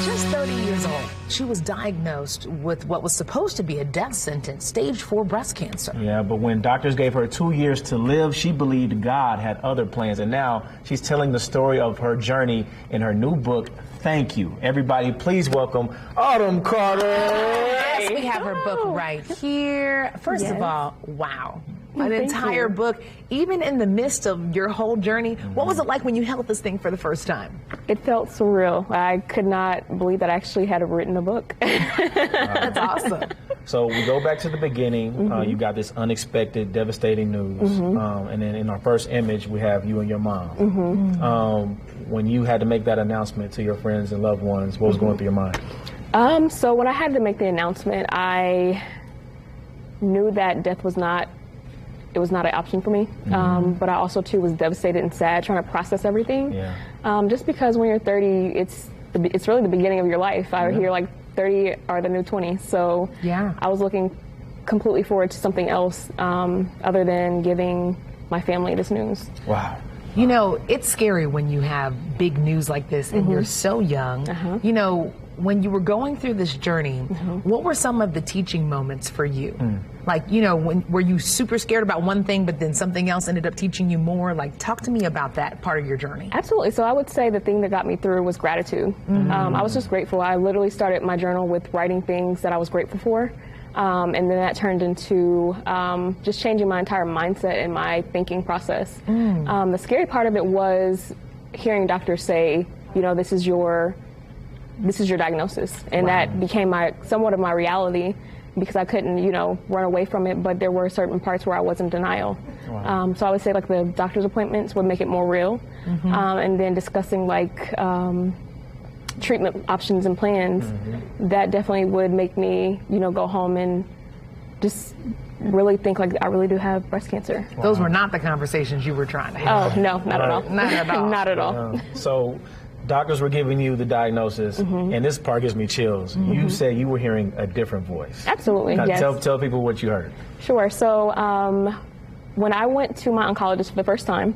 just 30 years old, she was diagnosed with what was supposed to be a death sentence, stage 4 breast cancer. Yeah, but when doctors gave her 2 years to live, she believed God had other plans. And now she's telling the story of her journey in her new book, Thank You. Everybody, please welcome Autumn Carter. Yes, we have her book right here. First of all, wow. An entire book, even in the midst of your whole journey. What was it like when you held this thing for the first time? It felt surreal. I could not believe that I actually had written a book. That's awesome. So we go back to the beginning. You got this unexpected, devastating news. And then in our first image, we have you and your mom. When you had to make that announcement to your friends and loved ones, what was going through your mind? So when I had to make the announcement, I knew that death was not an option for me. But I also too was devastated and sad trying to process everything. Just because when you're 30, it's really the beginning of your life. I hear like 30 are the new 20. So I was looking completely forward to something else other than giving my family this news. Wow. You know, it's scary when you have big news like this and you're so young. You know, when you were going through this journey, what were some of the teaching moments for you? Like, you know, were you super scared about one thing, but then something else ended up teaching you more? Like, talk to me about that part of your journey. Absolutely. So I would say the thing that got me through was gratitude. I was just grateful. I literally started my journal with writing things that I was grateful for. And then that turned into just changing my entire mindset and my thinking process. The scary part of it was hearing doctors say, you know, this is your diagnosis. And that became somewhat of my reality because I couldn't, you know, run away from it, but there were certain parts where I was in denial. So I would say like the doctor's appointments would make it more real. And then discussing like treatment options and plans, that definitely would make me, you know, go home and just really think like I really do have breast cancer. Those were not the conversations you were trying to have. Oh, no, not at all. Not at all. Not at all. So doctors were giving you the diagnosis, and this part gives me chills. You said you were hearing a different voice. Absolutely, Now, yes. Tell people what you heard. Sure. So when I went to my oncologist for the first time,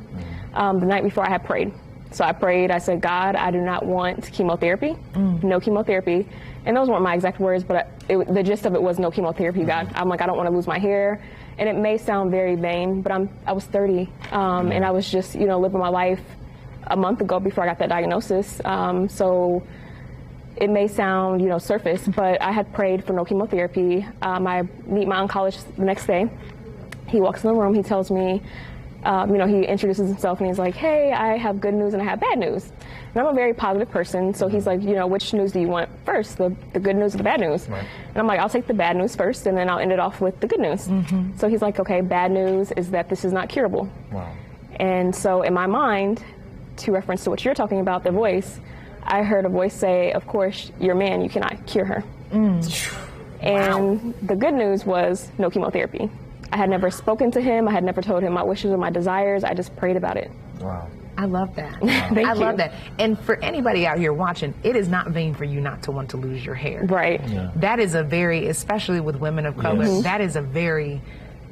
the night before I had prayed. So I prayed, I said, God, I do not want chemotherapy, no chemotherapy. And those weren't my exact words, but the gist of it was no chemotherapy, God. I'm like, I don't want to lose my hair. And it may sound very vain, but I was 30, and I was just, you know, living my life a month ago before I got that diagnosis. So it may sound, you know, surface, but I had prayed for no chemotherapy. I meet my oncologist the next day. He walks in the room, he tells me, you know, he introduces himself and he's like, hey, I have good news and I have bad news. And I'm a very positive person, so he's like, you know, which news do you want first, the good news or the bad news? And I'm like, I'll take the bad news first and then I'll end it off with the good news. So he's like, okay, bad news is that this is not curable. And so in my mind, to reference to what you're talking about, the voice, I heard a voice say, of course, you're a man, you cannot cure her. And the good news was no chemotherapy. I had never spoken to him. I had never told him my wishes or my desires. I just prayed about it. I love that. Thank you. I love that. And for anybody out here watching, it is not vain for you not to want to lose your hair. Right. That is a very, especially with women of color, that is a very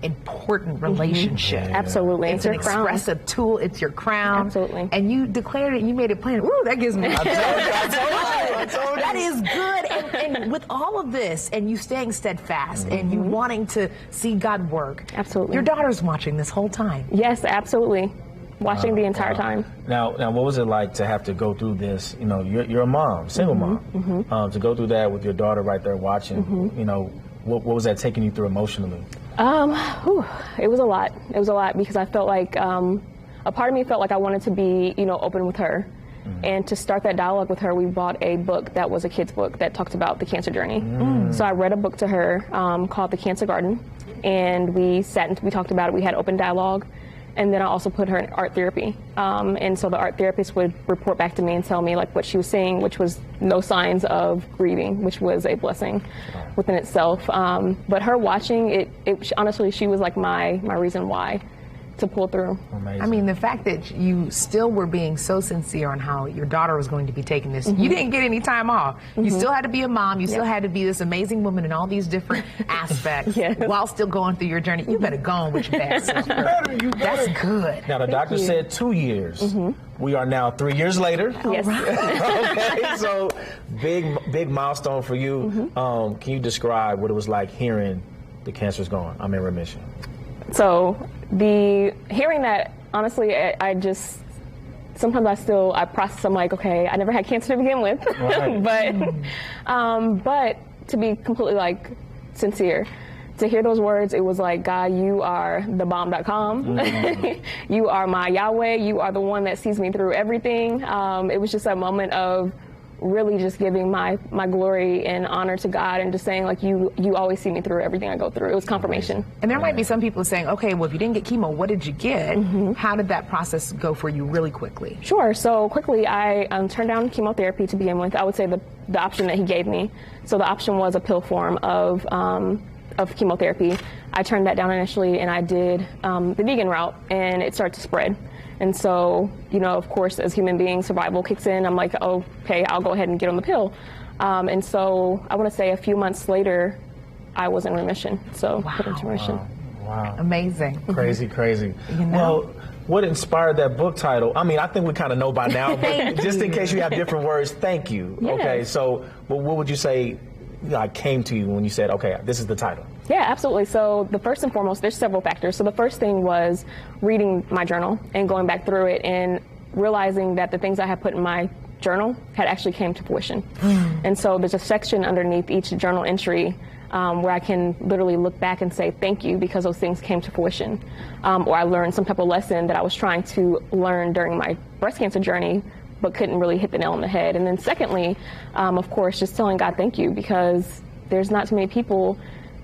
important relationship. Absolutely. It's an expressive tool. It's your crown. Absolutely. And you declared it. You made it plain. Ooh, that gives me. I told you. That is good. And with all of this, and you staying steadfast, and you wanting to see God work. Absolutely. Your daughter's watching this whole time. Yes, absolutely. Watching the entire time. Now, what was it like to have to go through this? You know, you're a mom, single mom, to go through that with your daughter right there watching. You know, what was that taking you through emotionally? It was a lot. It was a lot because I felt like a part of me felt like I wanted to be, you know, open with her. And to start that dialogue with her, we bought a book that was a kid's book that talked about the cancer journey. So I read a book to her called The Cancer Garden, and we sat and we talked about it. We had open dialogue. And then I also put her in art therapy. And so the art therapist would report back to me and tell me like what she was seeing, which was no signs of grieving, which was a blessing within itself. But her watching it honestly, she was like my reason why to pull through. Amazing. I mean, the fact that you still were being so sincere on how your daughter was going to be taking this, you didn't get any time off. You still had to be a mom. You still had to be this amazing woman in all these different aspects while still going through your journey. You better go on with your bad self. That's good. Now, the doctor said 2 years. we are now 3 years later. Yes. Okay, so big milestone for you. Can you describe what it was like hearing the cancer's gone? I'm in remission. So hearing that, honestly, I just, sometimes I process, I'm like, okay, I never had cancer to begin with. Right. But to be completely like sincere, to hear those words, it was like, God, you are the bomb.com. You are my Yahweh. You are the one that sees me through everything. It was just a moment of really just giving my glory and honor to God and just saying, like, you always see me through everything I go through. It was confirmation. And there might be some people saying, okay, well, if you didn't get chemo, what did you get? How did that process go for you really quickly? Sure. So quickly, I turned down chemotherapy to begin with. I would say the option that he gave me. So the option was a pill form of chemotherapy. I turned that down initially, and I did the vegan route, and it started to spread. And so, you know, of course, as human beings, survival kicks in. I'm like, oh, okay, I'll go ahead and get on the pill. And so I want to say a few months later, I was in remission. So put into remission. Wow. Amazing. Crazy. You know? Well, what inspired that book title? I mean, I think we kind of know by now, but just in case you have different words, thank you. Yes. Okay, so what would you say came to you when you said, okay, this is the title? Yeah, absolutely. So the first and foremost, there's several factors. So the first thing was reading my journal and going back through it and realizing that the things I had put in my journal had actually came to fruition. And so there's a section underneath each journal entry where I can literally look back and say thank you because those things came to fruition. Or I learned some type of lesson that I was trying to learn during my breast cancer journey but couldn't really hit the nail on the head. And then secondly, of course, just telling God thank you, because there's not too many people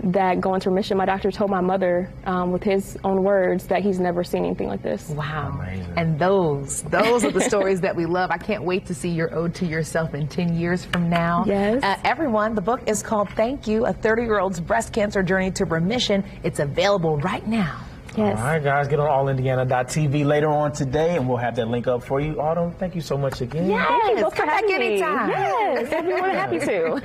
that go into remission. My doctor told my mother, with his own words, that he's never seen anything like this. Wow. Amazing. And those are the stories that we love. I can't wait to see your ode to yourself in 10 years from now. Yes. Everyone, the book is called Thank You, a 30-year-old's breast cancer journey to remission. It's available right now. Yes. All right, guys, get on allindiana.tv later on today, and we'll have that link up for you. Autumn, thank you so much again. Thank you both for Come back having me. anytime. Yes, I'd be more than happy to.